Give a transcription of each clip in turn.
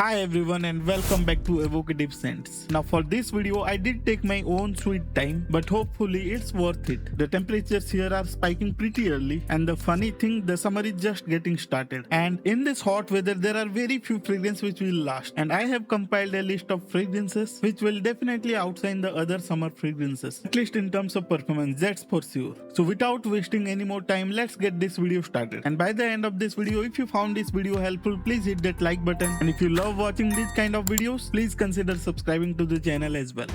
Hi everyone and welcome back to Evocative Scents. Now for this video I did take my own sweet time, but hopefully it's worth it. The temperatures here are spiking pretty early, and the funny thing, the summer is just getting started. And in this hot weather there are very few fragrances which will last, and I have compiled a list of fragrances which will definitely outshine the other summer fragrances, at least in terms of performance, that's for sure. So without wasting any more time, let's get this video started. And by the end of this video, if you found this video helpful, please hit that like button, and if you love watching these kind of videos, please consider subscribing to the channel as well.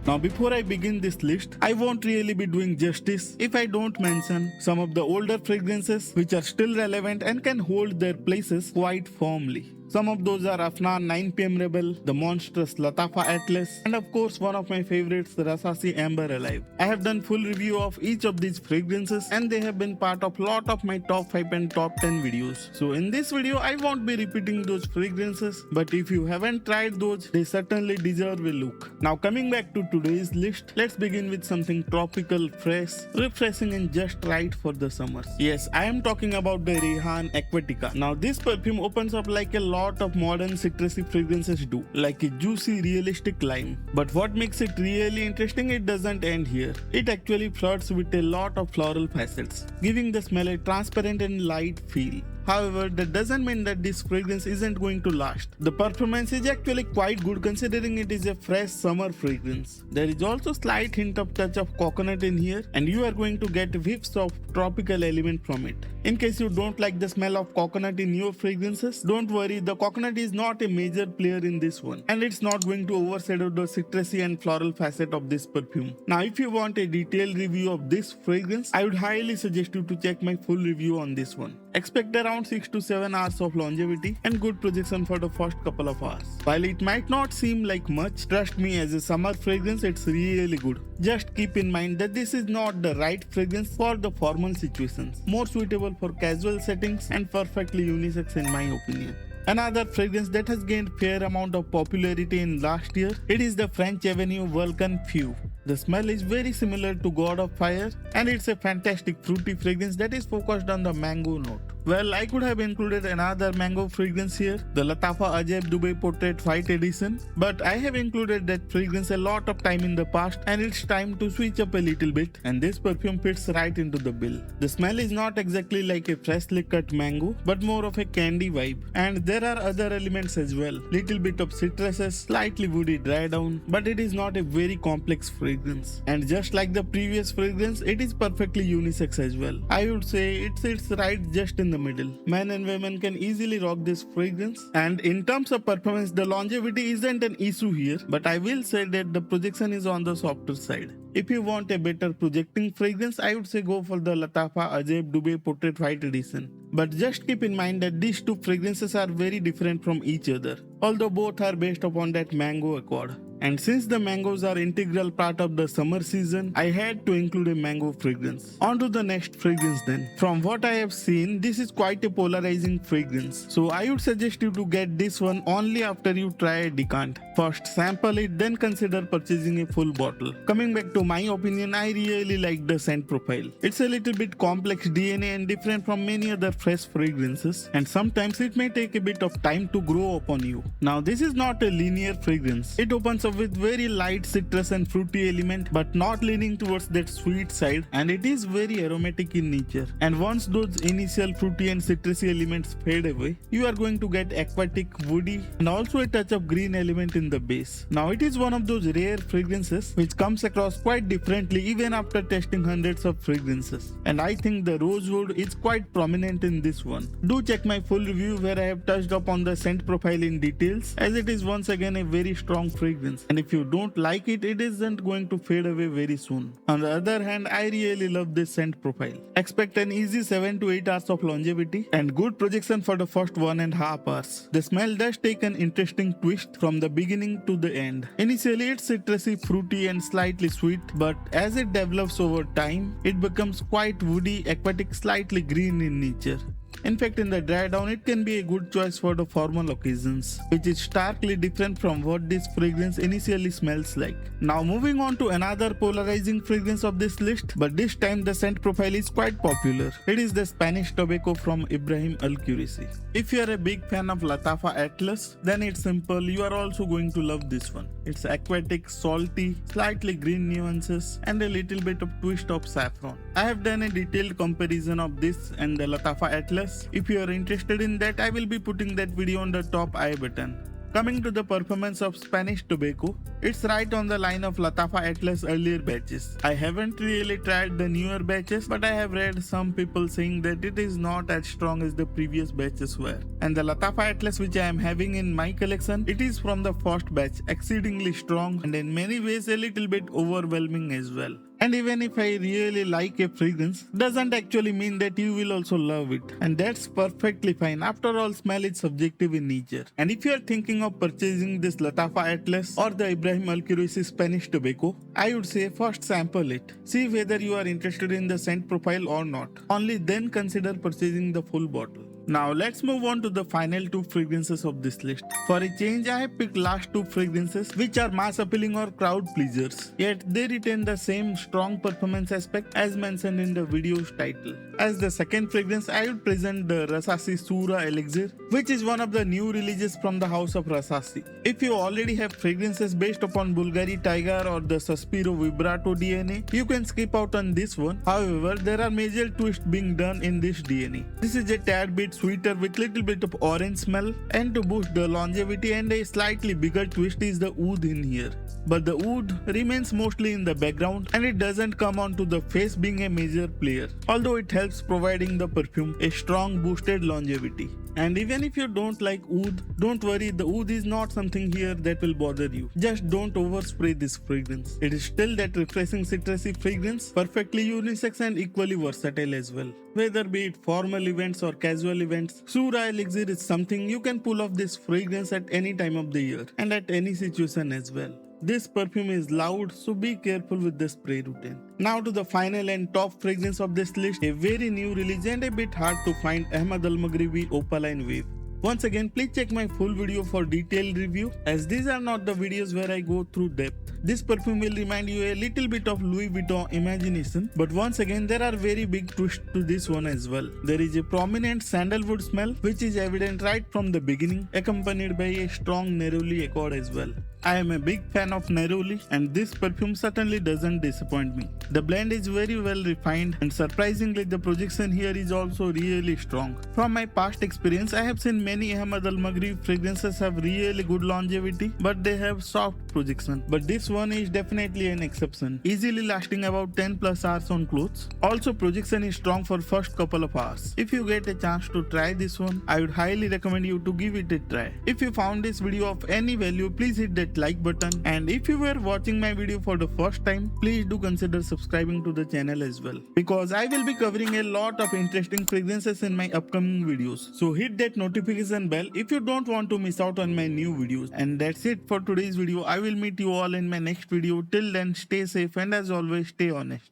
Now before I begin this list, I won't really be doing justice if I don't mention some of the older fragrances which are still relevant and can hold their places quite firmly. Some of those are Afnan 9pm Rebel, the monstrous Latafa Atlas, and of course one of my favorites, the Rasasi Amber Alive. I have done full review of each of these fragrances and they have been part of lot of my top 5 and top 10 videos. So in this video I won't be repeating those fragrances, but if you haven't tried those, they certainly deserve a look. Now coming back to today's list, let's begin with something tropical, fresh, refreshing and just right for the summers. Yes, I am talking about the Rayhaan Aquatica. Now this perfume opens up like a lot of modern citrusy fragrances do, like a juicy realistic lime. But what makes it really interesting, it doesn't end here. It actually flirts with a lot of floral facets, giving the smell a transparent and light feel. However, that doesn't mean that this fragrance isn't going to last. The performance is actually quite good considering it is a fresh summer fragrance. There is also slight hint of touch of coconut in here, and you are going to get whiffs of tropical element from it. In case you don't like the smell of coconut in your fragrances, don't worry, the coconut is not a major player in this one, and it's not going to overshadow the citrusy and floral facet of this perfume. Now if you want a detailed review of this fragrance, I would highly suggest you to check my full review on this one. Expect around 6 to 7 hours of longevity and good projection for the first couple of hours. While it might not seem like much, trust me, as a summer fragrance it's really good. Just keep in mind that this is not the right fragrance for the formal situations, more suitable for casual settings and perfectly unisex in my opinion. Another fragrance that has gained fair amount of popularity in last year, it is the French Avenue Vulcan Perfume. The smell is very similar to God of Fire, and it's a fantastic fruity fragrance that is focused on the mango note. Well, I could have included another mango fragrance here, the Latafa Ajaib Dubai Portrait White Edition, but I have included that fragrance a lot of time in the past and it's time to switch up a little bit, and this perfume fits right into the bill. The smell is not exactly like a freshly cut mango, but more of a candy vibe, and there are other elements as well. Little bit of citruses, slightly woody dry down, but it is not a very complex fragrance. And just like the previous fragrance, it is perfectly unisex as well. I would say it sits right just in the middle. Men and women can easily rock this fragrance, and in terms of performance, the longevity isn't an issue here, but I will say that the projection is on the softer side. If you want a better projecting fragrance, I would say go for the Latafa Ajaib Dubai Portrait White Edition. But just keep in mind that these two fragrances are very different from each other, although both are based upon that mango accord. And since the mangoes are integral part of the summer season, I had to include a mango fragrance. On to the next fragrance then. From what I have seen, this is quite a polarizing fragrance, so I would suggest you to get this one only after you try a decant. First sample it, then consider purchasing a full bottle. Coming back to my opinion, I really like the scent profile. It's a little bit complex DNA and different from many other fresh fragrances, and sometimes it may take a bit of time to grow upon you. Now this is not a linear fragrance. It opens up with very light citrus and fruity element, but not leaning towards that sweet side, and it is very aromatic in nature. And once those initial fruity and citrusy elements fade away, you are going to get aquatic, woody, and also a touch of green element in the base. Now it is one of those rare fragrances which comes across quite differently even after testing hundreds of fragrances, and I think the rosewood is quite prominent in this one. Do check my full review where I have touched upon the scent profile in details, as it is once again a very strong fragrance, and if you don't like it, it isn't going to fade away very soon. On the other hand, I really love this scent profile. Expect an easy 7 to 8 hours of longevity and good projection for the first 1.5 hours. The smell does take an interesting twist from the beginning to the end. Initially it's citrusy, fruity and slightly sweet, but as it develops over time, it becomes quite woody, aquatic, slightly green in nature. In fact, in the dry down, it can be a good choice for the formal occasions, which is starkly different from what this fragrance initially smells like. Now moving on to another polarizing fragrance of this list, but this time the scent profile is quite popular. It is the Spanish tobacco from Ibrahim Al-Qurashi. If you are a big fan of Latafa Atlas, then it's simple, you are also going to love this one. It's aquatic, salty, slightly green nuances, and a little bit of twist of saffron. I have done a detailed comparison of this and the Latafa Atlas. If you are interested in that, I will be putting that video on the top I button. Coming to the performance of Spanish tobacco, it's right on the line of Latafa Atlas earlier batches. I haven't really tried the newer batches, but I have read some people saying that it is not as strong as the previous batches were. And the Latafa Atlas which I am having in my collection, it is from the first batch, exceedingly strong and in many ways a little bit overwhelming as well. And even if I really like a fragrance, doesn't actually mean that you will also love it. And that's perfectly fine. After all, smell is subjective in nature. And if you are thinking of purchasing this Latafa Atlas or the Ibrahim Al-Qurashi Spanish tobacco, I would say first sample it. See whether you are interested in the scent profile or not. Only then consider purchasing the full bottle. Now let's move on to the final two fragrances of this list. For a change, I have picked last two fragrances which are mass appealing or crowd pleasers, yet they retain the same strong performance aspect as mentioned in the video's title. As the second fragrance, I would present the Rasasi Shuhrah Elixir, which is one of the new releases from the house of Rasasi. If you already have fragrances based upon Bulgari Tiger or the Suspiro Vibrato DNA, you can skip out on this one. However, there are major twists being done in this DNA. This is a tad bit sweeter with little bit of orange smell, and to boost the longevity and a slightly bigger twist is the oud in here. But the oud remains mostly in the background and it doesn't come onto the face being a major player, although it helps providing the perfume a strong boosted longevity. And even if you don't like oud, don't worry, the oud is not something here that will bother you. Just don't overspray this fragrance. It is still that refreshing citrusy fragrance, perfectly unisex and equally versatile as well. Whether be it formal events or casual events, Shuhrah Elixir is something you can pull off this fragrance at any time of the year and at any situation as well. This perfume is loud, so be careful with the spray routine. Now to the final and top fragrance of this list, a very new release and a bit hard to find Ahmed Al-Maghribi Opaline Wave. Once again, please check my full video for detailed review, as these are not the videos where I go through depth. This perfume will remind you a little bit of Louis Vuitton imagination, but once again there are very big twists to this one as well. There is a prominent sandalwood smell which is evident right from the beginning, accompanied by a strong neroli accord as well. I am a big fan of neroli and this perfume certainly doesn't disappoint me. The blend is very well refined and surprisingly the projection here is also really strong. From my past experience, I have seen many Ahmed Al-Maghribi fragrances have really good longevity, but they have soft projection. But this one is definitely an exception, easily lasting about 10 plus hours on clothes. Also, projection is strong for first couple of hours. If you get a chance to try this one, I would highly recommend you to give it a try. If you found this video of any value, please hit that like button, and if you were watching my video for the first time, please do consider subscribing to the channel as well, because I will be covering a lot of interesting fragrances in my upcoming videos. So hit that notification bell if you don't want to miss out on my new videos. And that's it for today's video. I will meet you all in my next video. Till then, stay safe and as always, stay honest.